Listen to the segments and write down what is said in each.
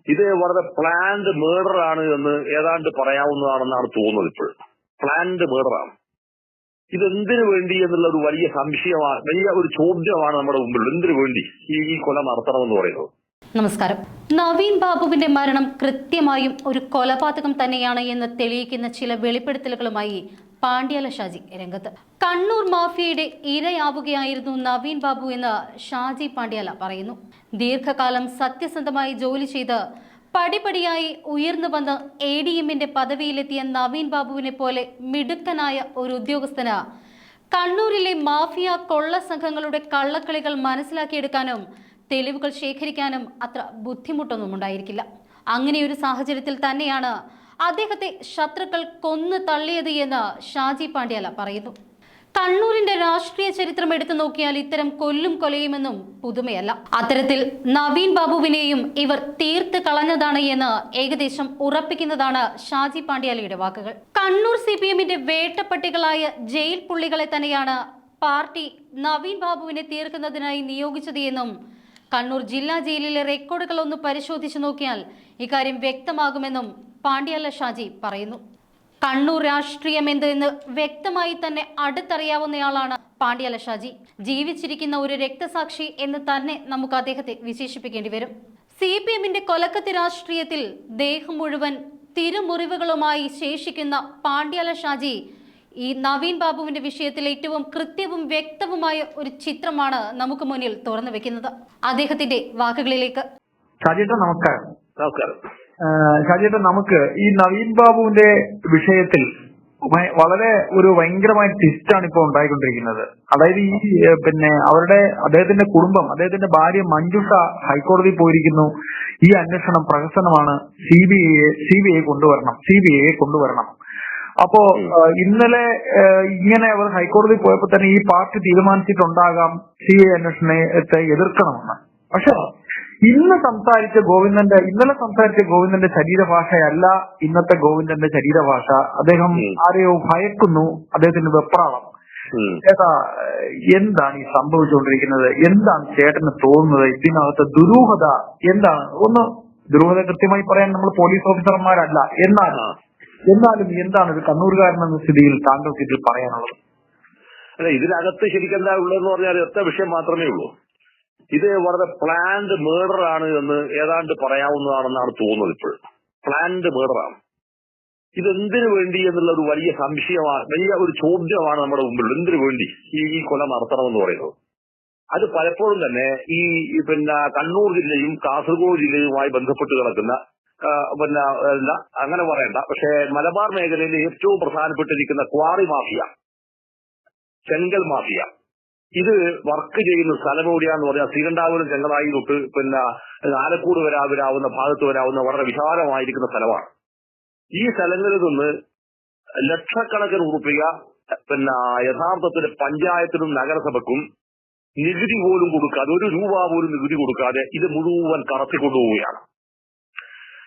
ഇത് വളരെ planned murder ആണ് എന്ന് ഏതാണ്ട് പറയാവുന്നതാണെന്നാണ് തോന്നുന്നത്. ഇപ്പോൾ പ്ലാൻഡ് മേർഡർ ആണ്. ഇതെന്തിനു വേണ്ടി എന്നുള്ള ഒരു വലിയ സംശയമാണ്, വലിയ ഒരു ചോദ്യമാണ് നമ്മുടെ മുമ്പിൽ. എന്തിനു വേണ്ടി ഈ കൊല നടത്തണമെന്ന് പറയുന്നത്? നമസ്കാരം. നവീൻ ബാബുവിന്റെ മരണം കൃത്യമായും ഒരു കൊലപാതകം തന്നെയാണ് എന്ന് തെളിയിക്കുന്ന ചില വെളിപ്പെടുത്തലുകളുമായി പാണ്ഡ്യാല ഷാജി രംഗത്ത്. കണ്ണൂർ മാഫിയയുടെ ഇരയാവുകയായിരുന്നു നവീൻ ബാബു എന്ന് ഷാജി പാണ്ഡ്യാല പറയുന്നു. ദീർഘകാലം സത്യസന്ധമായി ജോലി ചെയ്ത് പടിപടിയായി ഉയർന്നു വന്ന് ADMന്റെ പദവിയിലെത്തിയ നവീൻ ബാബുവിനെ പോലെ മിടുക്കനായ ഒരു ഉദ്യോഗസ്ഥന് കണ്ണൂരിലെ മാഫിയ കൊള്ള സംഘങ്ങളുടെ കള്ളക്കളികൾ മനസ്സിലാക്കിയെടുക്കാനും തെളിവുകൾ ശേഖരിക്കാനും അത്ര ബുദ്ധിമുട്ടൊന്നും ഉണ്ടായിരിക്കില്ല. അങ്ങനെയൊരു സാഹചര്യത്തിൽ തന്നെയാണ് അദ്ദേഹത്തെ ശത്രുക്കൾ കൊന്നു തള്ളിയത് എന്ന് ഷാജി പാണ്ഡ്യാല പറയുന്നു. കണ്ണൂരിന്റെ രാഷ്ട്രീയ ചരിത്രം എടുത്തു നോക്കിയാൽ ഇത്തരം കൊല്ലും കൊലയുമെന്നും പുതുമയല്ല. അത്തരത്തിൽ നവീൻ ബാബുവിനെയും ഇവർ തീർത്ത് കളഞ്ഞതാണ് എന്ന് ഏകദേശം ഉറപ്പിക്കുന്നതാണ് ഷാജി പാണ്ഡ്യാലയുടെ വാക്കുകൾ. കണ്ണൂർ CPMന്റെ വേട്ടപ്പട്ടികളായ ജയിൽ പുള്ളികളെ തന്നെയാണ് പാർട്ടി നവീൻ ബാബുവിനെ തീർക്കുന്നതിനായി നിയോഗിച്ചത് എന്നും കണ്ണൂർ ജില്ലാ ജയിലിലെ റെക്കോർഡുകൾ ഒന്ന് പരിശോധിച്ചു നോക്കിയാൽ ഇക്കാര്യം വ്യക്തമാകുമെന്നും പാണ്ഡ്യാല ഷാജി പറയുന്നു. കണ്ണൂർ രാഷ്ട്രീയം എന്ത് എന്ന് വ്യക്തമായി തന്നെ അടുത്തറിയാവുന്നയാളാണ് പാണ്ഡ്യാല ഷാജി. ജീവിച്ചിരിക്കുന്ന ഒരു രക്തസാക്ഷി എന്ന് തന്നെ നമുക്ക് അദ്ദേഹത്തെ വിശേഷിപ്പിക്കേണ്ടി വരും. CPMന്റെ കൊലക്കത്തി രാഷ്ട്രീയത്തിൽ ദേഹം മുഴുവൻ തിരുമുറിവുകളുമായി ശേഷിക്കുന്ന പാണ്ഡ്യാല ഷാജി ഈ നവീൻ ബാബുവിന്റെ വിഷയത്തിൽ ഏറ്റവും കൃത്യവും വ്യക്തവുമായ ഒരു ചിത്രമാണ് നമുക്ക് മുന്നിൽ തുറന്നു വെക്കുന്നത്. അദ്ദേഹത്തിന്റെ വാക്കുകളിലേക്ക്. ഷാജിയേട്ടാ നമസ്കാരം. നമസ്കാരം. ഷാജിയേട്ടാ, നമുക്ക് ഈ നവീൻ ബാബുവിന്റെ വിഷയത്തിൽ വളരെ ഒരു ഭയങ്കരമായ ട്വിസ്റ്റാണ് ഇപ്പോൾ ഉണ്ടായിക്കൊണ്ടിരിക്കുന്നത്. അതായത് ഈ അദ്ദേഹത്തിന്റെ കുടുംബം, അദ്ദേഹത്തിന്റെ ഭാര്യ മഞ്ജുഷ ഹൈക്കോടതിയിൽ പോയിരിക്കുന്നു. ഈ അന്വേഷണം പ്രഹസനമാണ്, CBI കൊണ്ടുവരണം. അപ്പോ ഇന്നലെ ഇങ്ങനെ അവർ ഹൈക്കോടതി പോയപ്പോ തന്നെ ഈ പാർട്ടി തീരുമാനിച്ചിട്ടുണ്ടാകാം CBI അന്വേഷണത്തെ എതിർക്കണമെന്ന്. പക്ഷെ ഇന്നലെ സംസാരിച്ച ഗോവിന്ദന്റെ ശരീരഭാഷയല്ല ഇന്നത്തെ ഗോവിന്ദന്റെ ശരീരഭാഷ. അദ്ദേഹം ആരെയോ ഭയക്കുന്നു, അദ്ദേഹത്തിന്റെ വെപ്രാളം. ചേട്ടാ, എന്താണ് ഈ സംഭവിച്ചുകൊണ്ടിരിക്കുന്നത്? എന്താണ് ചേട്ടന് തോന്നുന്നത്? ഇതിനകത്ത് ദുരൂഹത എന്താണ്? ദുരൂഹത കൃത്യമായി പറയാൻ നമ്മൾ പോലീസ് ഓഫീസർമാരല്ല, എന്നാലും എന്താണ് ഒരു കണ്ണൂർകാരനെന്ന സ്ഥിതിയിൽ താങ്കൾക്ക് ഇതിൽ പറയാനുള്ളത്? അല്ല, ഇതിനകത്ത് ശരിക്കും എന്താ ഉള്ളതെന്ന് പറഞ്ഞാൽ ഒറ്റ വിഷയം മാത്രമേ ഉള്ളൂ. ഇത് വളരെ പ്ലാൻഡ് മേർഡർ ആണ് എന്ന് ഏതാണ്ട് പറയാവുന്നതാണെന്നാണ് തോന്നുന്നത്. ഇപ്പോൾ പ്ലാൻഡ് മേർഡർ ആണ്. ഇതെന്തിനു വേണ്ടി എന്നുള്ള ഒരു വലിയ സംശയമാണ്, വലിയ ഒരു ചോദ്യമാണ് നമ്മുടെ മുമ്പിൽ. എന്തിനു വേണ്ടി ഈ കൊല നടത്തണമെന്ന് പറയുന്നത്? അത് പലപ്പോഴും തന്നെ ഈ കണ്ണൂർ ജില്ലയും കാസർഗോഡ് ജില്ലയുമായി ബന്ധപ്പെട്ട് കിടക്കുന്ന അങ്ങനെ പറയണ്ട, പക്ഷെ മലബാർ മേഖലയിൽ ഏറ്റവും പ്രധാനപ്പെട്ടിരിക്കുന്ന ക്വാറി മാഫിയ, ചെങ്കൽ മാഫിയ, ഇത് വർക്ക് ചെയ്യുന്ന സ്ഥലം എവിടെയാന്ന് പറഞ്ഞാൽ ശ്രീകണ്ഠാപുരം ചെങ്ങനായി തൊട്ട് ആലക്കോട് വരാവുന്ന ഭാഗത്ത് വരാവുന്ന വളരെ വിശാലമായിരിക്കുന്ന സ്ഥലമാണ്. ഈ സ്ഥലങ്ങളിൽ നിന്ന് ലക്ഷക്കണക്കിന് ഉറുപ്പിക യഥാർത്ഥത്തിൽ പഞ്ചായത്തിനും നഗരസഭയ്ക്കും നികുതി പോലും കൊടുക്കാതെ, 1 രൂപ പോലും നികുതി കൊടുക്കാതെ ഇത് മുഴുവൻ കടത്തിക്കൊണ്ടുപോവുകയാണ്.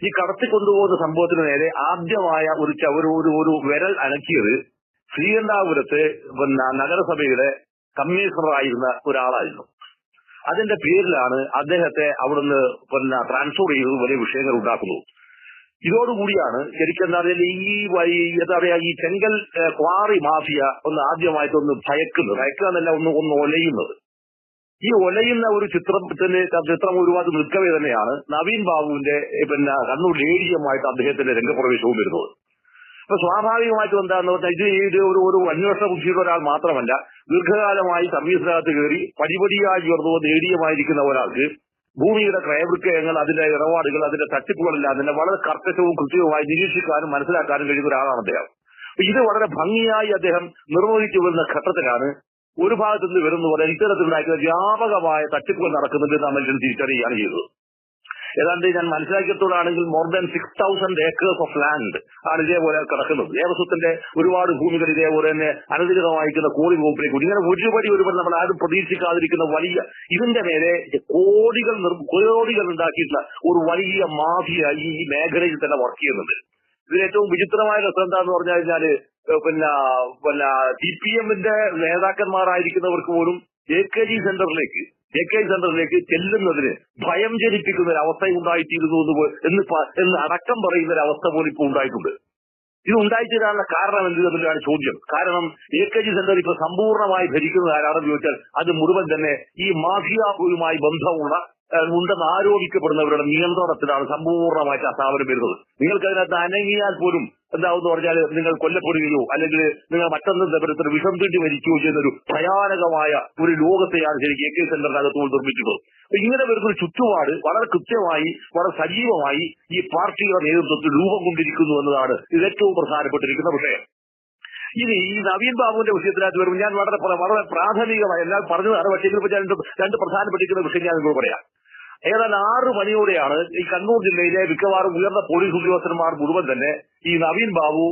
ഈ കടത്തിക്കൊണ്ടുപോകുന്ന സംഭവത്തിന് നേരെ ആദ്യമായ ഒരു വിരൽ അനക്കിയത് ശ്രീകണ്ഠാപുരത്തെ നഗരസഭയുടെ കമ്മീഷണറായിരുന്ന ഒരാളായിരുന്നു. അതിന്റെ പേരിലാണ് അദ്ദേഹത്തെ അവിടുന്ന് ട്രാൻസ്ഫർ ചെയ്തത് വലിയ വിഷയങ്ങൾ ഉണ്ടാക്കുന്നത്. ഇതോടുകൂടിയാണ് ശരിക്കും എന്താ പറയുക ഈ ചെങ്കൽ ക്വാറി മാഫിയ ആദ്യമായിട്ടൊന്ന് ഭയക്കുന്നല്ല ഒന്ന് ഒലയുന്നത്. ഈ ഒലയുന്ന ഒരു ചിത്രം ഒരുപാട് നിൽക്കവേ തന്നെയാണ് നവീൻ ബാബുവിന്റെ കണ്ണൂർ ADMമായിട്ട് അദ്ദേഹത്തിന്റെ രംഗപ്രവേശവും വരുന്നത്. അപ്പൊ സ്വാഭാവികമായിട്ടും എന്താന്ന് പറഞ്ഞാൽ ഇത് ഒരു അന്വേഷണ ബുദ്ധിയുള്ള ഒരാൾ മാത്രമല്ല, ദീർഘകാലമായി സർവീസിനകത്ത് കയറി പടിപടിയായി ഉയർന്നു വന്ന് ADMമായിരിക്കുന്ന ഒരാൾക്ക് ഭൂമിയുടെ ക്രയവിക്രയങ്ങൾ, അതിന്റെ ഇടപാടുകൾ, അതിന്റെ തട്ടിപ്പുകളെല്ലാം തന്നെ വളരെ കർക്കശവും കൃത്യവുമായി നിരീക്ഷിക്കാനും മനസ്സിലാക്കാനും കഴിയുന്ന ഒരാളാണ് അദ്ദേഹം. ഇത് വളരെ ഭംഗിയായി അദ്ദേഹം നിർവഹിച്ചു വരുന്ന ഘട്ടത്തിലാണ് ഒരു ഭാഗത്തു നിന്ന് വരുന്ന പോലെ ഇത്തരത്തിലുണ്ടായിരുന്ന വ്യാപകമായ തട്ടിപ്പുകൾ നടക്കുന്നുണ്ട് നാം എല്ലാവരും തിരിച്ചറിയുകയാണ് ചെയ്തത്. ഏതാണ്ട് ഞാൻ മനസ്സിലാക്കിയത്തോടാണെങ്കിൽ more than 6,000 acres of land ആണ് ഇതേപോലെ കിടക്കുന്നത്. ദേവസ്വത്തിന്റെ ഒരുപാട് ഭൂമികൾ ഇതേപോലെ തന്നെ അനധികൃതമായിരിക്കുന്ന കോളി വകുപ്പിലേക്ക് ഇങ്ങനെ ഒരുപടി നമ്മൾ ആരും പ്രതീക്ഷിക്കാതിരിക്കുന്ന വലിയ ഇതിന്റെ മേലെ കോടികൾ ഉണ്ടാക്കിയിട്ടുള്ള ഒരു വലിയ മാഫിയ ഈ മേഖലയിൽ തന്നെ വർക്ക് ചെയ്യുന്നുണ്ട്. ഇതിൽ ഏറ്റവും വിചിത്രമായ രസം എന്താന്ന് പറഞ്ഞു കഴിഞ്ഞാല് CPMന്റെ നേതാക്കന്മാരായിരിക്കുന്നവർക്ക് പോലും AKG സെന്ററിലേക്ക് AK സെന്ററിലേക്ക് ചെല്ലുന്നതിന് ഭയം ജനിപ്പിക്കുന്ന ഒരു അവസ്ഥ ഉണ്ടായിത്തീരുന്നു എന്ന് അടക്കം പറയുന്ന ഒരു അവസ്ഥ പോലും ഇപ്പോൾ ഉണ്ടായിട്ടുണ്ട്. ഇത് ഉണ്ടായിത്തീരാനുള്ള കാരണം എന്ത് എന്നുള്ളതാണ് ചോദ്യം. കാരണം AKG സെന്റർ ഇപ്പൊ സമ്പൂർണ്ണമായി ഭരിക്കുന്നത് ആരാണെന്ന് ചോദിച്ചാൽ അത് മുഴുവൻ തന്നെ ഈ മാഫിയയുമായി ബന്ധമുള്ള ഉണ്ടെന്ന് ആരോപിക്കപ്പെടുന്നവരുടെ നിയന്ത്രണത്തിലാണ് സമ്പൂർണ്ണമായിട്ട് ആ സ്ഥാപനം വരുന്നത്. നിങ്ങൾക്ക് അതിനകത്ത് അനങ്ങിയാൽ പോലും എന്താവെന്ന് പറഞ്ഞാൽ നിങ്ങൾ കൊല്ലപ്പെടുകയോ അല്ലെങ്കിൽ നിങ്ങൾ മറ്റൊന്നും തരത്തിൽ വിഷം തീണ്ടി മരിക്കുകയോ ചെയ്യുന്ന ഒരു ഭയാനകമായ ഒരു ലോകത്തെയാണ് ശരിക്കും AK സെന്ററിനകത്ത് നിർമ്മിക്കുന്നത്. ഇങ്ങനെ വരുന്ന ചുറ്റുപാട് വളരെ കൃത്യമായി വളരെ സജീവമായി ഈ പാർട്ടിയുടെ നേതൃത്വത്തിൽ രൂപം കൊണ്ടിരിക്കുന്നു എന്നതാണ് ഇത് ഏറ്റവും പ്രധാനപ്പെട്ടിരിക്കുന്ന വിഷയം. ഇനി ഈ നവീൻ ബാബുവിന്റെ വിഷയത്തിനകത്ത് വരുമ്പോൾ ഞാൻ വളരെ പ്രാഥമികമായി എല്ലാം പറഞ്ഞതാണ്. പക്ഷേ ഇതിലിപ്പോൾ ഞാൻ രണ്ട് പ്രധാനപ്പെട്ടിരിക്കുന്ന വിഷയം ഞാൻ നിങ്ങൾ പറയാം. ഏതാണ്ട് 6 മണിയോടെയാണ് ഈ കണ്ണൂർ ജില്ലയിലെ മിക്കവാറും ഉയർന്ന പോലീസ് ഉദ്യോഗസ്ഥന്മാർ മുഴുവൻ തന്നെ ഈ നവീൻ ബാബു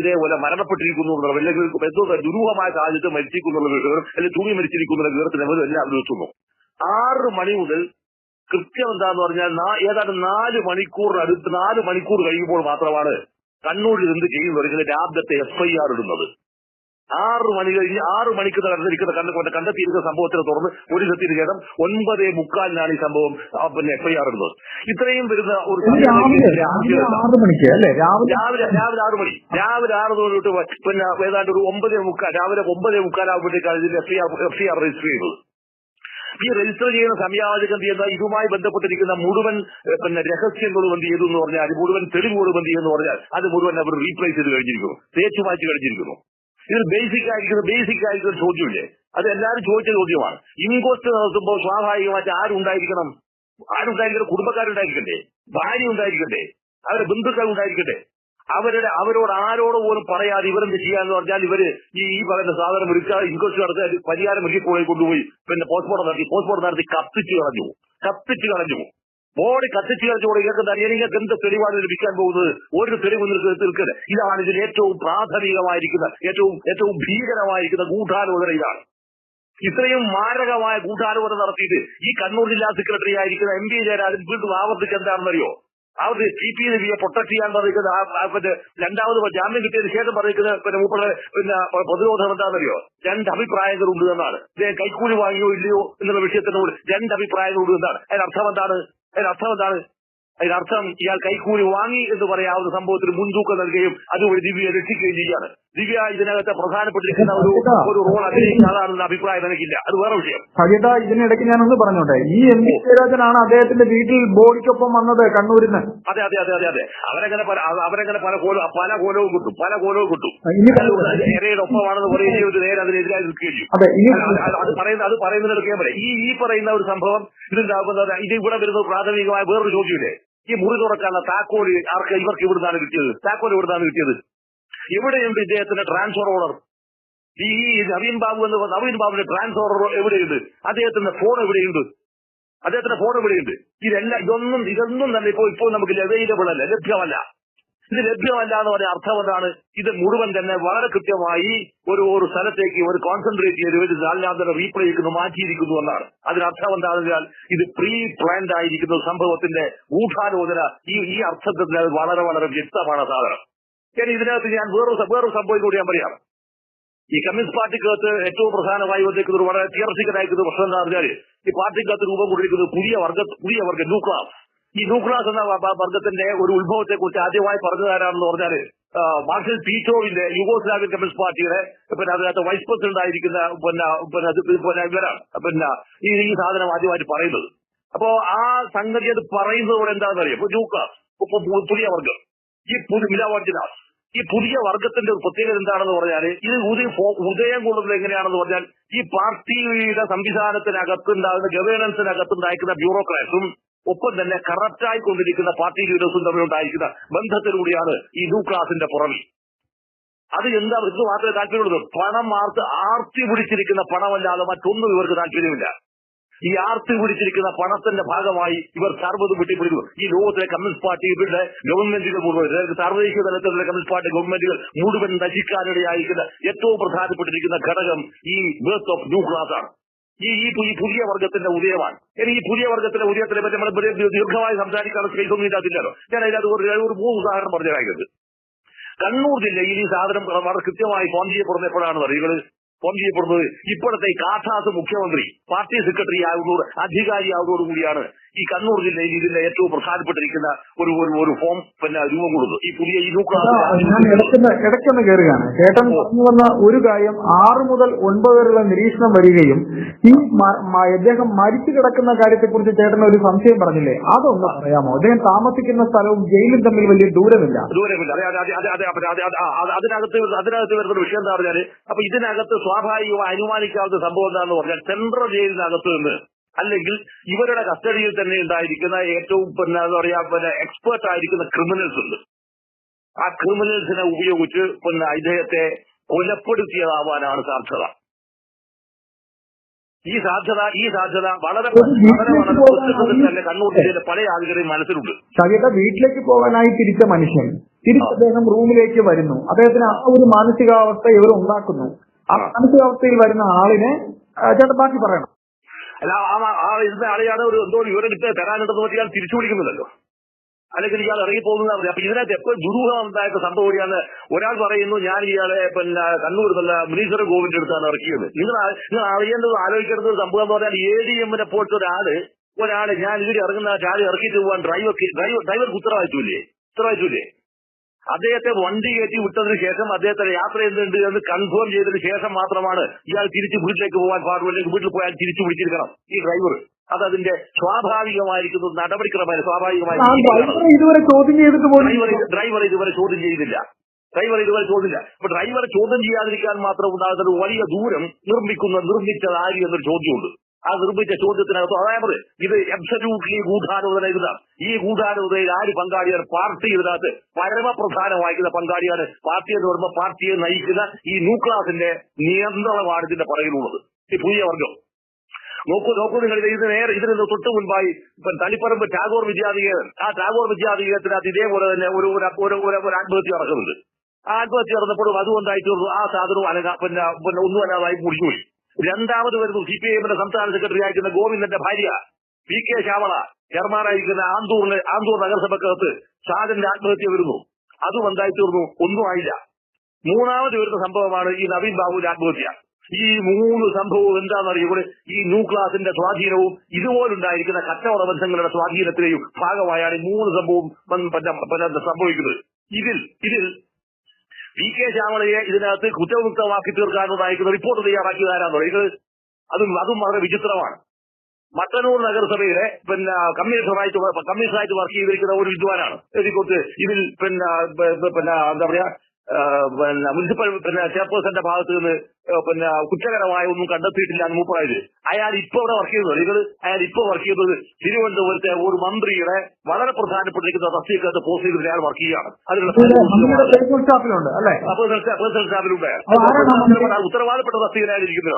ഇതേപോലെ മരണപ്പെട്ടിരിക്കുന്നു എന്നുള്ള അല്ലെങ്കിൽ എന്തോ ദുരൂഹമായ സാഹചര്യത്തിൽ മരിച്ചിരിക്കുന്നു എന്നുള്ള വിവരം അല്ലെങ്കിൽ തൂങ്ങി മരിച്ചിരിക്കുന്ന വിവരത്തിന് എല്ലാവരും എത്തുന്നു. 6 മണി മുതൽ കൃത്യം എന്താന്ന് പറഞ്ഞാൽ ഏതാണ്ട് 4 മണിക്കൂർ കഴിയുമ്പോൾ മാത്രമാണ് കണ്ണൂരിൽ എന്ത് ചെയ്യുന്നത് രാവിലത്തെ FIR ഇടുന്നത്. 6 മണി കഴിഞ്ഞ് 6 മണിക്ക് കണ്ടെത്തിയിരിക്കുന്ന സംഭവത്തിനെ തുടർന്ന് പോലീസ് എത്തിയതിനു ശേഷം 9:45 ഈ സംഭവം FIR ഇടുന്നത്. ഇത്രയും വരുന്ന ഒരു രാവിലെ 6 മണി രാവിലെ 6 തൊട്ട് ഏതാണ്ട് ഒരു 9:45 രാവിലെ 9:45 ആകുമ്പോഴത്തേക്കാണ് ഇതിന്റെ FIR രജിസ്റ്റർ ചെയ്യുന്നത്. ഈ രജിസ്റ്റർ ചെയ്യുന്ന സമയാവധിക്ക് എന്ത് ചെയ്യുന്ന ഇതുമായി ബന്ധപ്പെട്ടിരിക്കുന്ന മുഴുവൻ രഹസ്യങ്ങളും എന്ത് ചെയ്തു എന്ന് പറഞ്ഞാൽ മുഴുവൻ തെളിവുകളും എന്ത് ചെയ്യുന്നു പറഞ്ഞാൽ അത് മുഴുവൻ അവർ റീപ്ലേസ് ചെയ്ത് കഴിഞ്ഞിരിക്കുന്നു, തേച്ചു മാറ്റി കഴിഞ്ഞിരിക്കുന്നു. ഇത് ബേസിക് ആയിരിക്കുന്ന ചോദ്യമില്ലേ? അത് എല്ലാവരും ചോദിച്ച ചോദ്യമാണ്. ഇൻക്വസ്റ്റ് നടത്തുമ്പോൾ സ്വാഭാവികമായിട്ട് ആരുണ്ടായിരിക്കണം? കുടുംബക്കാരുണ്ടായിരിക്കണ്ടേ, ഭാര്യ ഉണ്ടായിരിക്കണ്ടേ, അവരുടെ ബന്ധുക്കൾ ഉണ്ടായിരിക്കട്ടെ. അവരോട് ആരോട് പോലും പറയാതെ ഇവരെന്ത് ചെയ്യാന്ന് പറഞ്ഞാൽ ഇവര് ഈ പറയുന്ന സാധനം ഇൻക്വസ്റ്റ് നടത്തി പരിഹാരം മുറിപ്പോയി കൊണ്ടുപോയി പോസ്റ്റ്മോർട്ടം നടത്തി കത്തിച്ചു കളഞ്ഞു. ബോഡി കത്തിച്ചു കളഞ്ഞോടെ നിങ്ങൾക്ക് എന്ത് തെളിവാണ് ലഭിക്കാൻ പോകുന്നത്? ഒരു തെളിവ് നിൽക്കുന്നത്. ഇതാണ് ഇതിൽ ഏറ്റവും പ്രാഥമികമായിരിക്കുന്ന ഏറ്റവും ഭീകരമായിരിക്കുന്ന ഗൂഢാലോചന. ഇതാണ് ഇത്രയും മാരകമായ ഗൂഢാലോചന നടത്തിയിട്ട് ഈ കണ്ണൂർ ജില്ലാ സെക്രട്ടറി ആയിരിക്കുന്ന MP ജയരാജൻ വീണ്ടും ആവർത്തിച്ച് എന്താണെന്നറിയോ? അവർ CPIയെ പ്രൊട്ടക്ട് ചെയ്യാൻ പറയുന്നത് രണ്ടാമത് ജാമ്യം കിട്ടിയതിനു ശേഷം പറയുന്നത് പ്രതിരോധം എന്താണെന്നറിയോ? 2 അഭിപ്രായങ്ങളുണ്ട് എന്നാണ്. കൈക്കൂലി വാങ്ങിയോ ഇല്ലയോ എന്നുള്ള വിഷയത്തിനോട് 2 അഭിപ്രായങ്ങളുണ്ട് എന്നാണ്. അതിനർത്ഥം എന്താണ്? അതിനർത്ഥം ഇയാൾ കൈക്കൂലി വാങ്ങി എന്ന് പറയാവുന്ന സംഭവത്തിന് മുൻതൂക്കം നൽകുകയും അതുവഴി ദിവ്യയെ രക്ഷിക്കുകയും ചെയ്യാണ്. ദിവ്യ ഇതിനകത്ത് പ്രധാനപ്പെട്ടിരിക്കുന്ന ഒരു റോൾ അഭിനയിക്കാതാണെന്ന അഭിപ്രായം എനിക്കില്ല. അത് വേറെ വിഷയം. സജിത, ഇതിനിടയ്ക്ക് ഞാനൊന്ന് പറഞ്ഞോട്ടെ, ഈ MP ജയരാജനാണ് അദ്ദേഹത്തിന്റെ വീട്ടിൽ ബോഡിക്കൊപ്പം വന്നത് കണ്ണൂരിൽ നിന്ന്. അതെ. അവരങ്ങനെ പല കോലവും കിട്ടും. ഇരയുടെ ഒപ്പമാണെന്ന് പറയുന്നത് നേരെ അതിനെതിരായി നിൽക്കുകയും ചെയ്യും. അത് പറയുന്നതിനൊക്കെ പറയാം. ഈ പറയുന്ന ഒരു സംഭവം ഇതിലുണ്ടാകുന്നത് ഇത് ഇവിടെ വരുന്നത് പ്രാഥമികമായ വേറൊരു ചോദ്യമില്ലേ? ഈ മുറി തുറക്കാനുള്ള താക്കോൽ ഇവർക്ക് ഇവിടുന്നാണ് കിട്ടിയത്? എവിടെയുണ്ട് ഇദ്ദേഹത്തിന്റെ ട്രാൻസ്ഫർ ഓർഡർ? ഈ നവീൻ ബാബുവിന്റെ ട്രാൻസ്ഫർ ഓർഡർ എവിടെയുണ്ട്? അദ്ദേഹത്തിന്റെ ഫോൺ എവിടെയുണ്ട്? ഇതൊന്നും തന്നെ ഇപ്പോൾ നമുക്ക് ലഭ്യമല്ല. ഇത് ലഭ്യമല്ല എന്ന് പറഞ്ഞ അർത്ഥം എന്താണ്? ഇത് മുഴുവൻ തന്നെ വളരെ കൃത്യമായി ഒരു സ്ഥലത്തേക്ക് ഒരു കോൺസെൻട്രേറ്റ് ചെയ്ത് നാലാമത്തെ റീപ്ലേ ചെയ്യുന്നു, മാറ്റിയിരിക്കുന്നു എന്നാണ്. അതിനർത്ഥം എന്താണെന്ന് വെച്ചാൽ ഇത് പ്രീ പ്ലാൻഡ് ആയിരിക്കുന്ന സംഭവത്തിന്റെ ഗൂഢാലോചന. ഈ അർത്ഥത്തിൽ അത് വളരെ വളരെ വ്യക്തമാണ് സാധനം. ഇതിനകത്ത് ഞാൻ വേറൊരു സംഭവം കൂടി ഞാൻ പറയാം. ഈ കമ്മ്യൂണിസ്റ്റ് പാർട്ടിക്കകത്ത് ഏറ്റവും പ്രധാനമായി വന്നിരിക്കുന്ന ഒരു വളരെ തിയറസിക്കലായിരിക്കുന്ന പ്രശ്നം എന്താ പറഞ്ഞാൽ ഈ പാർട്ടിക്കകത്ത് രൂപം കൊണ്ടിരിക്കുന്നത് പുതിയ വർഗം ന്യൂക്ലാസ്. ഈ ന്യൂക്ലാസ് എന്ന വർഗത്തിന്റെ ഒരു ഉത്ഭവത്തെ കുറിച്ച് ആദ്യമായി പറഞ്ഞു തരാമെന്ന് പറഞ്ഞാൽ മാർഷൽ ടീറ്റോവിന്റെ യുഗോസ്ലാവിയൻ കമ്മ്യൂണിസ്റ്റ് പാർട്ടിയുടെ അതിനകത്ത് വൈസ് പ്രസിഡന്റ് ആയിരിക്കുന്ന ഇവരാണ് ഈ സാധനം ആദ്യമായിട്ട് പറയുന്നത്. അപ്പോ ആ സംഗതി അത് പറയുന്നതോടെ എന്താണെന്ന് അറിയാം. ന്യൂക്ലാസ് പുതിയ വർഗം, ഈ പുതിയ വർഗത്തിന്റെ ഒരു പ്രത്യേകത എന്താണെന്ന് പറഞ്ഞാൽ ഇത് ഉദയം കൊള്ളുന്നത് എങ്ങനെയാണെന്ന് പറഞ്ഞാൽ ഈ പാർട്ടിയുടെ സംവിധാനത്തിനകത്തുണ്ടാകുന്ന ഗവേണൻസിനകത്തുണ്ടായിരിക്കുന്ന ബ്യൂറോക്രാറ്റ്സും ഒപ്പം തന്നെ കറപ്റ്റായി കൊണ്ടിരിക്കുന്ന പാർട്ടി ലീഡേഴ്സും തമ്മിലുണ്ടായിരിക്കുന്ന ബന്ധത്തിലൂടെയാണ് ഈ ന്യൂക്ലാസിന്റെ പുറമെ. അത് ഇത് മാത്രമേ താല്പര്യമുള്ളൂ. പണം ആർത്തി പിടിച്ചിരിക്കുന്ന പണമല്ലാതെ മറ്റൊന്നും ഇവർക്ക് താല്പര്യമില്ല. ഈ ആർത്തി പിടിച്ചിരിക്കുന്ന പണത്തിന്റെ ഭാഗമായി ഇവർ സർവ്വതും വിട്ടിപ്പിടിക്കുന്നു. ഈ ലോകത്തിലെ കമ്മ്യൂണിസ്റ്റ് പാർട്ടിയുടെ ഗവൺമെന്റുകൾ മുഴുവൻ, സാർവദേശിക തലത്തിലുള്ള കമ്മ്യൂണിസ്റ്റ് പാർട്ടി ഗവൺമെന്റുകൾ മുഴുവൻ നശിക്കാനിടയായിരിക്കുന്ന ഏറ്റവും പ്രധാനപ്പെട്ടിരിക്കുന്ന ഘടകം ഈ ബർത്ത് ഓഫ് ന്യൂ ക്ലാസ് ആണ്. ഈ പുതിയ വർഗത്തിന്റെ ഉദയമാണ്. ഈ പുതിയ വർഗത്തിന്റെ ഉദയത്തിനെ പറ്റി നമ്മൾ ദീർഘമായി സംസാരിക്കാനുള്ള സ്പേസ് ഒന്നും ഇതിനകത്തില്ലല്ലോ. ഞാൻ അതിനകത്ത് ഒരു 3 ഉദാഹരണം പറഞ്ഞതായത്. കണ്ണൂർ ജില്ലയിൽ ഈ സാധനം വളരെ കൃത്യമായി ഫോൺ ചെയ്യപ്പെടുന്ന എപ്പോഴാണെന്ന് അറിയുന്നത് ഫോം ചെയ്യപ്പെടുന്നത് ഇപ്പോഴത്തെ ഈ കാട്ടാസ് മുഖ്യമന്ത്രി പാർട്ടി സെക്രട്ടറി അധികാരിയാവുന്നതോടുകൂടിയാണ് ഈ കണ്ണൂർ ജില്ലയിൽ ഇതിന്റെ ഏറ്റവും പ്രധാനപ്പെട്ടിരിക്കുന്ന ഒരു ഫോം രൂപം കൊടുത്തു. ഈ പുതിയ ഞാൻ ഇടയ്ക്കൊന്ന് കയറുകയാണ്. ചേട്ടൻ പറഞ്ഞു വന്ന ഒരു കാര്യം 6 മുതൽ 9 വരെയുള്ള നിരീക്ഷണം വരികയും ഈ അദ്ദേഹം മരിച്ചു കിടക്കുന്ന കാര്യത്തെക്കുറിച്ച് ചേട്ടൻ ഒരു സംശയം പറഞ്ഞില്ലേ, അതൊന്ന് പറയാമോ? അദ്ദേഹം താമസിക്കുന്ന സ്ഥലവും ജയിലും തമ്മിൽ വലിയ ദൂരമില്ല. അതിനകത്ത് വരുന്ന വിഷയം എന്താ പറഞ്ഞാല്, അപ്പൊ ഇതിനകത്ത് സ്വാഭാവികമായി അനുമാനിക്കാവുന്ന സംഭവം എന്താണെന്ന് പറഞ്ഞാൽ സെൻട്രൽ ജയിലിനകത്ത് നിന്ന് അല്ലെങ്കിൽ ഇവരുടെ കസ്റ്റഡിയിൽ തന്നെ ഉണ്ടായിരിക്കുന്ന ഏറ്റവും എന്താ പറയാ എക്സ്പേർട്ട് ആയിരിക്കുന്ന ക്രിമിനൽസ് ഉണ്ട്. ആ ക്രിമിനൽസിനെ ഉപയോഗിച്ച് ഇദ്ദേഹത്തെ കൊലപ്പെടുത്തിയതാവാനാണ് സാധ്യത. ഈ സാധ്യത വളരെ തന്നെ കണ്ണൂർ ജില്ലയിലെ പല ആളുകളുടെയും മനസ്സിലുണ്ട്. ഷാജിയുടെ വീട്ടിലേക്ക് പോകാനായി തിരിച്ച മനുഷ്യൻ അദ്ദേഹം റൂമിലേക്ക് വരുന്നു. അദ്ദേഹത്തിന് ആ ഒരു മാനസികാവസ്ഥ ഇവർ ഉണ്ടാക്കുന്നു. ആ മാനസികാവസ്ഥയിൽ വരുന്ന ആളിനെ ചേട്ടൻ ബാക്കി പറയണം. അല്ല, ആ ഇരുന്ന ആളെയാണ് എന്തോ ഇവരെടുത്ത് തരാനുണ്ടെന്ന് പറഞ്ഞാൽ ഇയാൾ തിരിച്ചു പിടിക്കുന്നില്ലല്ലോ, അല്ലെങ്കിൽ ഇയാൾ ഇറങ്ങിപ്പോകുന്നതാണ്. അപ്പൊ ഇതിനകത്ത് എപ്പോഴും ദുരൂഹം ഉണ്ടായിട്ട് സംഭവം കൂടിയാണ്. ഒരാൾ പറയുന്നു ഞാൻ ഇയാളെ കണ്ണൂർ മുനീശ്വര ഗോവിന്റെ അടുത്താണ് ഇറക്കിയത്. നിങ്ങൾ അറിയേണ്ടത് ആലോചിക്കേണ്ടത് സംഭവം എന്ന് പറഞ്ഞാൽ ADM-നെ പോലത്തെ ഒരാള് ഞാൻ ഇവിടെ ഇറങ്ങുന്ന ചാടി ഇറക്കിയിട്ട് പോകാൻ ഡ്രൈവർക്ക് ഉത്തരവാദിത്വമില്ലേ? അദ്ദേഹത്തെ വണ്ടി കയറ്റി വിട്ടതിന് ശേഷം അദ്ദേഹത്തെ യാത്ര ചെയ്യുന്നുണ്ട് എന്ന് കൺഫേം ചെയ്തതിന് ശേഷം മാത്രമാണ് ഇയാൾ തിരിച്ച് വീട്ടിലേക്ക് പോകാൻ പാടുള്ളൂ, അല്ലെങ്കിൽ വീട്ടിൽ പോയാൽ തിരിച്ചു പിടിച്ചിരിക്കണം ഈ ഡ്രൈവർ. അതതിന്റെ സ്വാഭാവികമായിരിക്കുന്നു, നടപടിക്രമമായ സ്വാഭാവികമായി. ഡ്രൈവർ ഇതുവരെ ചോദ്യം ചെയ്തില്ല. അപ്പൊ ഡ്രൈവറെ ചോദ്യം ചെയ്യാതിരിക്കാൻ മാത്രം ഉണ്ടാകുന്ന വലിയ ദൂരം നിർമ്മിച്ചത് ആര് എന്നൊരു ചോദ്യമുണ്ട്. ആ നിർമ്മിച്ച ചോദ്യത്തിനകത്ത് അതായത് ഇത് എബ്സല്യൂട്ട്ലി ഗൂഢാലോചന. ഈ ഗൂഢാലോചനയിൽ ആര് പങ്കാളിയാണ്? പാർട്ടി ഇതിനകത്ത് പരമപ്രധാനമായിരിക്കുന്ന പങ്കാളിയാണ്. പാർട്ടി എന്ന് പറയുമ്പോൾ പാർട്ടിയെ നയിക്കുന്ന ഈ ന്യൂക്ലാസിന്റെ നിയന്ത്രണമാണ് ഇതിന്റെ പറയുന്നത്. ഈ പുതിയ വർഗം നോക്കൂ നിങ്ങൾ. ഇതിന് തൊട്ട് മുൻപായി തളിപ്പറമ്പ് ടാഗോർ വിദ്യാധികേതൻ, ആ ടാഗോർ വിദ്യാധികേതത്തിനകത്ത് ഇതേപോലെ തന്നെ ഒരു ആത്മഹത്യ നടക്കുന്നുണ്ട്. ആ ആത്മഹത്യ നടന്നപ്പോഴും അതുകൊണ്ടായിട്ട് ആ സാധനവും ഒന്നും അല്ലാതായി മുടിച്ചുപോയി. രണ്ടാമത് വരുന്നു CPIM-ന്റെ സംസ്ഥാന സെക്രട്ടറി ആയിരിക്കുന്ന ഗോവിന്ദന്റെ ഭാര്യ PK ശ്യാമള, ചെയർമാനായിരിക്കുന്ന ആന്തൂർ നഗരസഭക്കകത്ത് ഷാജന്റെ ആത്മഹത്യ വരുന്നു. അതും എന്തായി തീർന്നു? ഒന്നും ആയില്ല. മൂന്നാമത് വരുന്ന സംഭവമാണ് ഈ നവീൻ ബാബുവിന്റെ ആത്മഹത്യ. ഈ 3 സംഭവവും എന്താണെന്നറിയുമ്പോൾ ഈ ന്യൂക്ലാസിന്റെ സ്വാധീനവും ഇതുപോലുണ്ടായിരിക്കുന്ന കച്ചവട ബന്ധങ്ങളുടെ സ്വാധീനത്തിലെയും ഭാഗമായാണ് ഈ 3 സംഭവവും സംഭവിക്കുന്നത്. ഇതിൽ PK ശ്യാമളയെ ഇതിനകത്ത് കുറ്റമുക്തമാക്കി തീർക്കാനുണ്ടായിരിക്കുന്ന റിപ്പോർട്ട് തയ്യാറാക്കിയതാരാന്ന് പറയുന്നത് അതും വളരെ വിചിത്രമാണ്. മട്ടന്നൂർ നഗരസഭയിലെ കമ്മീഷണറായിട്ട് വർക്ക് ചെയ്തിരിക്കുന്ന ഒരു വിദ്വാനാണ്. ഇതിൽ എന്താ പറയാ മുനിസിപ്പൽ ചെയർപേഴ്സന്റെ ഭാഗത്ത് നിന്ന് കുറ്റകരമായ ഒന്നും കണ്ടെത്തിയിട്ടില്ല എന്ന് മൂപ്പറായത്. അയാൾ ഇപ്പൊ ഇവിടെ വർക്ക് ചെയ്യുന്നത് തിരുവനന്തപുരത്തെ ഒരു മന്ത്രിയുടെ വളരെ പ്രധാനപ്പെട്ടിരിക്കുന്ന തസ്തികത്ത് പോസ്റ്റ് ചെയ്തിട്ട് അയാൾ വർക്ക് ചെയ്യുകയാണ്. പേഴ്സണൽ സ്റ്റാഫിലുണ്ട്. ഉത്തരവാദപ്പെട്ട തസ്തികയിലാണ് ഇരിക്കുന്നത്.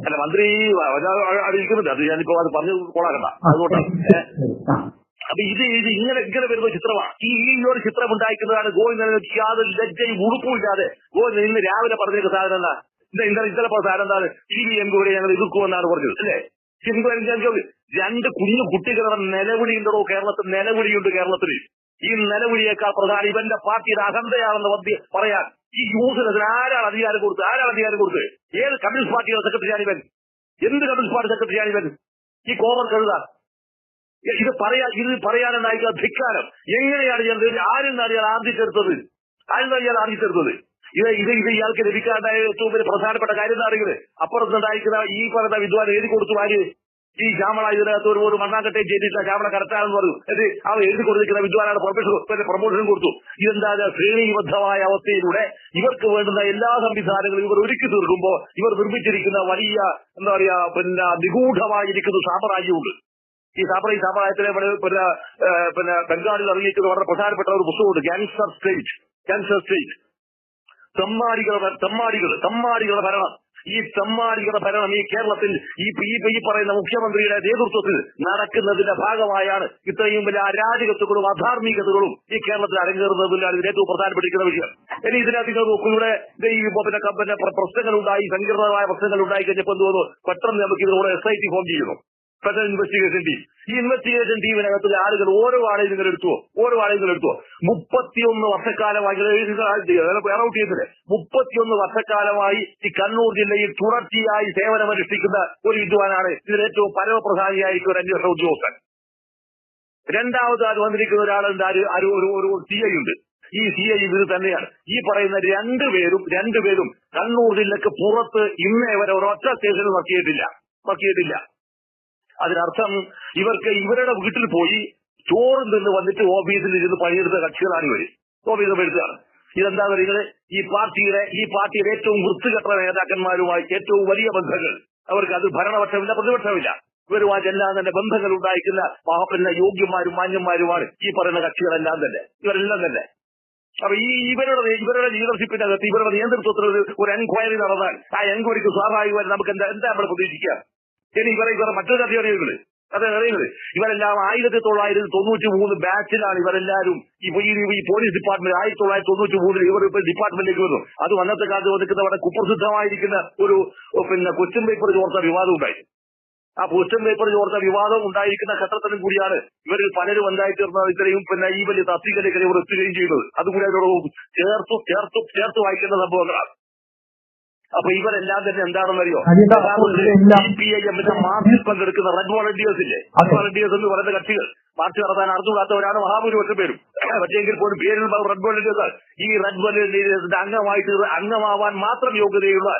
അല്ല, മന്ത്രി ഇരിക്കുന്നുണ്ട്. അത് ഞാനിപ്പോ അത് പറഞ്ഞു കൊള്ളാക്കണ്ട, അതുകൊണ്ടാണ്. അപ്പൊ ഇത് ഇങ്ങനെ വരുന്ന ചിത്രമാണ്. ഈ ഒരു ചിത്രം ഉണ്ടായിരിക്കുന്നതാണ് ഗോവിന്ദന് യാതൊരു ലജ്ജയും ഉടുപ്പുമില്ലാതെ ഗോവിന്ദൻ ഇന്ന് രാവിലെ പറഞ്ഞിരിക്കുന്ന സാധനം എന്താ? ഇന്നലെ സാധനം എന്താണ്? CPM കൂടെ ഞങ്ങൾ എതിർക്കുമെന്നാണ് പറഞ്ഞത്, അല്ലേ? 2 കുഞ്ഞു കുട്ടികളുടെ നിലവിളിയുണ്ടോ കേരളത്തിൽ. ഈ നിലവിളിയേക്കാൾ പ്രധാനം ഇവന്റെ പാർട്ടിയുടെ അഹന്തയാണെന്ന് പറയാൻ ഈ യൂസിന് ആരാണ് അധികാരം കൊടുത്തത്? ഏത് കമ്മ്യൂണിസ്റ്റ് പാർട്ടിയുടെ സെക്രട്ടറിയാണ് ഇവൻ? എന്ത് കമ്മ്യൂണിസ്റ്റ് പാർട്ടി സെക്രട്ടറിയാണ് ഇവൻ? ഈ കോമർ കഴുത ഇത് പറയാനുണ്ടായിരിക്കുന്ന ധിക്കാരം എങ്ങനെയാണ് ആരെന്നാണ് ഇയാൾ ആർജിച്ചെടുത്തത്? ഇത് ഇയാൾക്ക് ലഭിക്കാണ്ടായ ഏറ്റവും വലിയ പ്രധാനപ്പെട്ട കാര്യം എന്താ അറിയുന്നത്? അപ്പുറത്തുണ്ടായിരിക്കുന്ന ഈ പറയുന്ന വിദ്വാൻ എഴുതി കൊടുത്തു. ആര്? ഈ ശ്യാമള ഇതിനകത്ത് ഒരു മണ്ണാങ്കട്ടയും ചെയ്തിട്ടില്ല, ശ്യാമള കറക്റ്റാണെന്ന് പറഞ്ഞു. അവർ എഴുതി കൊടുത്തിരിക്കുന്ന വിദ്വാനാണ് പ്രൊമോഷനും കൊടുത്തു. ഇതെന്താ ശ്രേണിബദ്ധമായ അവസ്ഥയിലൂടെ ഇവർക്ക് വേണ്ടുന്ന എല്ലാ സംവിധാനങ്ങളും ഇവർ ഒരുക്കി തീർക്കുമ്പോൾ ഇവർ നിർമ്മിച്ചിരിക്കുന്ന വലിയ എന്താ പറയാ നിഗൂഢമായിരിക്കുന്ന സാമ്രാജ്യമുണ്ട്. ഈ സാമ്രാജ്യത്തിലെ ബംഗാളിൽ ഇറങ്ങിയിരിക്കുന്ന വളരെ പ്രധാനപ്പെട്ട ഒരു പുസ്തകമുണ്ട്, ക്യാൻസർ സ്റ്റേറ്റ്. തെമ്മാടികളുടെ ഭരണം. ഈ തെമ്മാടികളുടെ ഭരണം ഈ കേരളത്തിൽ ഈ പറയുന്ന മുഖ്യമന്ത്രിയുടെ നേതൃത്വത്തിൽ നടക്കുന്നതിന്റെ ഭാഗമായാണ് ഇത്രയും വലിയ അരാജകത്വങ്ങളും അധാർമികതകളും ഈ കേരളത്തിൽ അരങ്ങേറുന്നതിലാണ് ഇതിന് ഏറ്റവും പ്രധാനപ്പെട്ടിരിക്കുന്ന വിഷയം. ഇനി ഇതിനകത്ത് നോക്കുന്നൂടെ പ്രശ്നങ്ങളുണ്ടായി, സങ്കീർണമായ പ്രശ്നങ്ങൾ ഉണ്ടായി കഴിഞ്ഞപ്പോൾ എന്ത് തോന്നുന്നു? പെട്ടെന്ന് നമുക്ക് ഇതിലൂടെ SIT ഫോം ചെയ്യുന്നു. Special investigation team. ഈ ഇൻവെസ്റ്റിഗേഷൻ ടീമിനകത്തുള്ള ആളുകൾ ഓരോ ആളെയും നിങ്ങൾ എടുത്തുവോ? 31 വർഷക്കാലമായി ഔട്ട് ചെയ്തത് 31 വർഷക്കാലമായി ഈ കണ്ണൂർ ജില്ലയിൽ തുടർച്ചയായി സേവനമനുഷ്ഠിക്കുന്ന ഒരു വിദ്വാനാണ് ഇതിൽ ഏറ്റവും പരമപ്രധാനിയായിട്ട് ഒരു അന്വേഷണ ഉദ്യോഗസ്ഥൻ. രണ്ടാമത് അത് വന്നിരിക്കുന്ന ഒരാളുണ്ട്, ഒരു CI ഉണ്ട്. ഈ CI ഇത് തന്നെയാണ്. ഈ പറയുന്ന രണ്ടുപേരും കണ്ണൂർ ജില്ലക്ക് പുറത്ത് ഇന്നേ വരെ ഒരൊറ്റ സ്റ്റേഷനിൽ വർക്കിയിട്ടില്ല. അതിനർത്ഥം ഇവർക്ക് ഇവരുടെ വീട്ടിൽ പോയി ചോറും നിന്ന് വന്നിട്ട് ഓഫീസിൽ ഇരുന്ന് പണിയെടുത്ത കക്ഷികളാണ് ഇവര്. ഓഫീസ് എടുത്തതാണ്. ഇതെന്താ പറയുന്നത്? ഈ പാർട്ടിയുടെ ഏറ്റവും വൃത്തികെട്ട നേതാക്കന്മാരുമായി ഏറ്റവും വലിയ ബന്ധങ്ങൾ അവർക്ക്. അത് ഭരണപക്ഷമില്ല, പ്രതിപക്ഷമില്ല. ഇവരുമായിട്ടെല്ലാം തന്നെ ബന്ധങ്ങൾ ഉണ്ടായിരിക്കുന്ന പിന്നെ യോഗ്യന്മാരും മാന്യന്മാരുമാണ് ഈ പറയുന്ന കക്ഷികളെല്ലാം തന്നെ. ഇവരെല്ലാം തന്നെ. അപ്പൊ ഇവരുടെ ലീഡർഷിപ്പിനകത്ത് ഇവരുടെ നേതൃത്വത്തിൽ ഒരു എൻക്വയറി നടന്നാൽ ആ എൻക്വയറിക്ക് സ്വാഭാവികമായി നമുക്ക് എന്താ നമ്മൾ പ്രതീക്ഷിക്കുക? ഇനി ഇവരെ മറ്റൊരു കഥയറിയുന്നത് ഇവരെല്ലാം 1993 ബാച്ചിലാണ് ഇവരെല്ലാവരും. ഈ പോലീസ് ഡിപ്പാർട്ട്മെന്റ് 1993 ഇവർ ഡിപ്പാർട്ട്മെന്റിലേക്ക് വന്നു. അത് അന്നത്തെ കാലത്ത് വന്നിട്ട് അവിടെ കുപ്രസിദ്ധമായിരിക്കുന്ന ഒരു ക്വസ്റ്റ്യൻ പേപ്പർ ചോർച്ച വിവാദം ഉണ്ടായി. ആ ക്വസ്റ്റ്യൻ പേപ്പർ ചോർച്ച വിവാദം ഉണ്ടായിരിക്കുന്ന ഘട്ടത്തിലും കൂടിയാണ് ഇവരിൽ പലരും എന്തായിത്തീർന്നത് ഇത്രയും ഈ വലിയ തസ്തികയിലേക്ക് ഇവർ എത്തുകയും ചെയ്യുന്നത്. അതുകൂടി അവരോട് ചേർത്ത് വായിക്കുന്ന സംഭവങ്ങളാണ്. അപ്പൊ ഇവരെല്ലാം തന്നെ എന്താണെന്നറിയോ? CPIM മാർച്ചിൽ പങ്കെടുക്കുന്ന റെഡ് വോളണ്ടിയേഴ്സ് ഇല്ലേ? വോളണ്ടിയേഴ്സ് എന്ന് പറയുന്ന കക്ഷികൾ മാർച്ച് നടത്താൻ അറിഞ്ഞുകൂടാത്തവരാണ് മഹാഭൂരിപക്ഷം പേരും. പക്ഷേങ്കിൽ പോലും പേരിൽ റെഡ് വോളണ്ടിയേഴ്സ്. ഈ റെഡ് വോളണ്ടിയേഴ്സിന്റെ അംഗമാവാൻ മാത്രം യോഗ്യതയുള്ള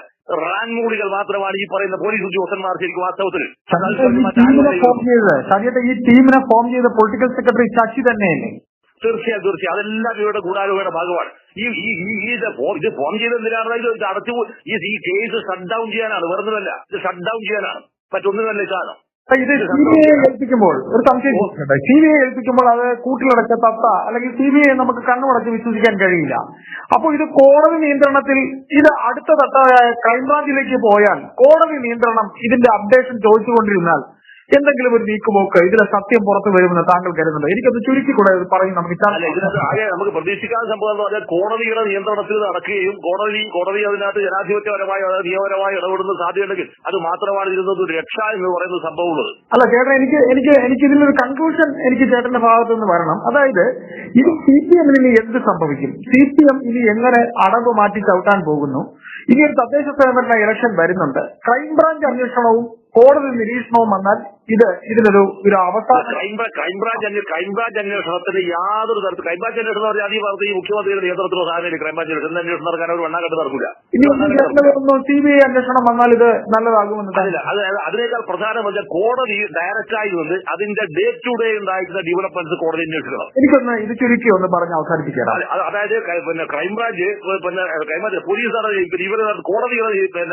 റാൻമൂളികൾ മാത്രമാണ് ഈ പറയുന്ന പോലീസ് ഉദ്യോഗസ്ഥന്മാർ. ശരിക്കും വാസ്തവത്തിൽ ഈ ടീമിനെ ഫോം ചെയ്ത പൊളിറ്റിക്കൽ സെക്രട്ടറി ശശി തന്നെയല്ലേ? തീർച്ചയായും അതെല്ലാം ഇവരുടെ ഗൂഢാലോചനയുടെ ഭാഗമാണ്. ഇത് ഫോം ചെയ്തെന്തിനാണ്? ഇത് അടച്ചു ഈ കേസ് ഷട്ട് ഡൗൺ ചെയ്യാനാണ്, വെറുതെയല്ല. ഇത് ഷട്ട് ഡൗൺ ചെയ്യാനാണ്, മറ്റൊന്നുമല്ല കാരണം. ഇത് CBI ഏൽപ്പിക്കുമ്പോൾ ഒരു സംശയം, CBI ഏൽപ്പിക്കുമ്പോൾ അത് കൂട്ടിലടച്ച തത്ത അല്ലെങ്കിൽ CBI നമുക്ക് കണ്ണുമടച്ച് വിശ്വസിക്കാൻ കഴിയില്ല. അപ്പോൾ ഇത് കോടതി നിയന്ത്രണത്തിൽ ഇത് അടുത്ത തട്ടായ ക്രൈംബ്രാഞ്ചിലേക്ക് പോയാൽ കോടതി നിയന്ത്രണം ഇതിന്റെ അപ്ഡേഷൻ ചോദിച്ചുകൊണ്ടിരുന്നാൽ എന്തെങ്കിലും ഒരു നീക്കുപോക്ക് ഇതിലെ സത്യം പുറത്തു വരുമെന്ന് താങ്കൾ കരുതുന്നുണ്ട്? എനിക്കത് ചുരുക്കിക്കൂടെ പറയും. നമുക്ക് പ്രതീക്ഷിക്കാത്ത സംഭവം എന്ന് പറഞ്ഞാൽ കോടതിയുടെ നിയന്ത്രണത്തിൽ നടക്കുകയും കോടതി അതിനകത്ത് ജനാധിപത്യപരമായി നിയമപരമായി ഇടപെടുന്ന സാധ്യതയുണ്ടെങ്കിൽ അത് മാത്രമാണ് ഇതിനൊരു രക്ഷ എന്ന് പറയുന്ന സംഭവമുള്ളത്. അല്ല ചേട്ടൻ, എനിക്ക് ഇതിലൊരു കൺക്ലൂഷൻ എനിക്ക് ചേട്ടന്റെ ഭാഗത്തു നിന്ന് വരണം. അതായത് ഇത് CPM ഇനി എന്ത് സംഭവിക്കും? CPM ഇനി എങ്ങനെ അടവ് മാറ്റി ചവിട്ടാൻ പോകുന്നു? ഇനി ഒരു തദ്ദേശ സ്വയംഭരണ ഇലക്ഷൻ വരുന്നുണ്ട്. ക്രൈംബ്രാഞ്ച് അന്വേഷണവും കോടതി നിരീക്ഷണവും വന്നാൽ ഇതിനൊരു അവസാന ക്രൈംബ്രാഞ്ച് അന്വേഷണത്തിന് യാതൊരു തരത്തിൽ ക്രൈംബ്രാഞ്ച് അന്വേഷണം പറഞ്ഞാൽ ഈ ഭാഗത്ത് ഈ മുഖ്യമന്ത്രിയുടെ നേതൃത്വത്തിലുള്ള സാധനം ക്രൈംബ്രാഞ്ച് അന്വേഷണം നടക്കാൻ ഒരു വണ്ണാകട്ട് നടക്കില്ല. CBI അന്വേഷണം വന്നാൽ ഇത് നല്ലതാകുമെന്ന് അതിനേക്കാൾ പ്രധാനമല്ല കോടതി ഡയറക്റ്റായി വന്ന് അതിന്റെ ഡേ ടു ഡേ ഉണ്ടായിരുന്ന ഡെവലപ്മെന്റ്സ് കോടതി അന്വേഷിക്കണം. എനിക്കൊന്ന് ഇത് ചുരുക്കി ഒന്ന് പറഞ്ഞ് അവസാനിപ്പിക്കാം. അതായത് ക്രൈംബ്രാഞ്ച് പോലീസാണ് ഇവരുടെ കോടതിയുടെ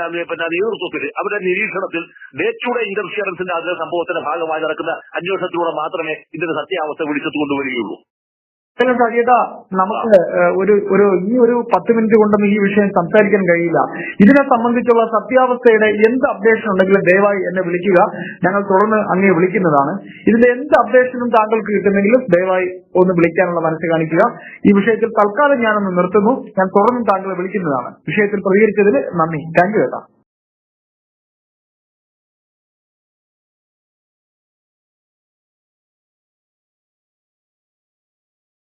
നേതൃത്വത്തിൽ അവരുടെ നിരീക്ഷണത്തിൽ ഡേ ടു ഡേ ഇന്റർഫിയറൻസിന്റെ അതിലെ സംഭവത്തിന്റെ ഭാഗമായി നടക്കുന്ന അന്വേഷണത്തിലൂടെ മാത്രമേ ഇതിന്റെ സത്യാവസ്ഥ വിളിച്ചെത്തു കൊണ്ടുവരികയുള്ളൂ. നമുക്ക് ഒരു 10 മിനിറ്റ് കൊണ്ടൊന്നും ഈ വിഷയം സംസാരിക്കാൻ കഴിയില്ല. ഇതിനെ സംബന്ധിച്ചുള്ള സത്യാവസ്ഥയുടെ എന്ത് അപ്ഡേഷൻ ഉണ്ടെങ്കിലും ദയവായി എന്നെ വിളിക്കുക. ഞങ്ങൾ തുടർന്ന് അങ്ങേ വിളിക്കുന്നതാണ്. ഇതിന്റെ എന്ത് അപ്ഡേഷനും താങ്കൾക്ക് കിട്ടുന്നെങ്കിലും ദയവായി ഒന്ന് വിളിക്കാനുള്ള മനസ്സ് കാണിക്കുക. ഈ വിഷയത്തിൽ തൽക്കാലം ഞാനൊന്ന് നിർത്തുന്നു. ഞാൻ തുടർന്ന് താങ്കളെ വിളിക്കുന്നതാണ്. വിഷയത്തിൽ പ്രതികരിച്ചതിന് നന്ദി. Thank you.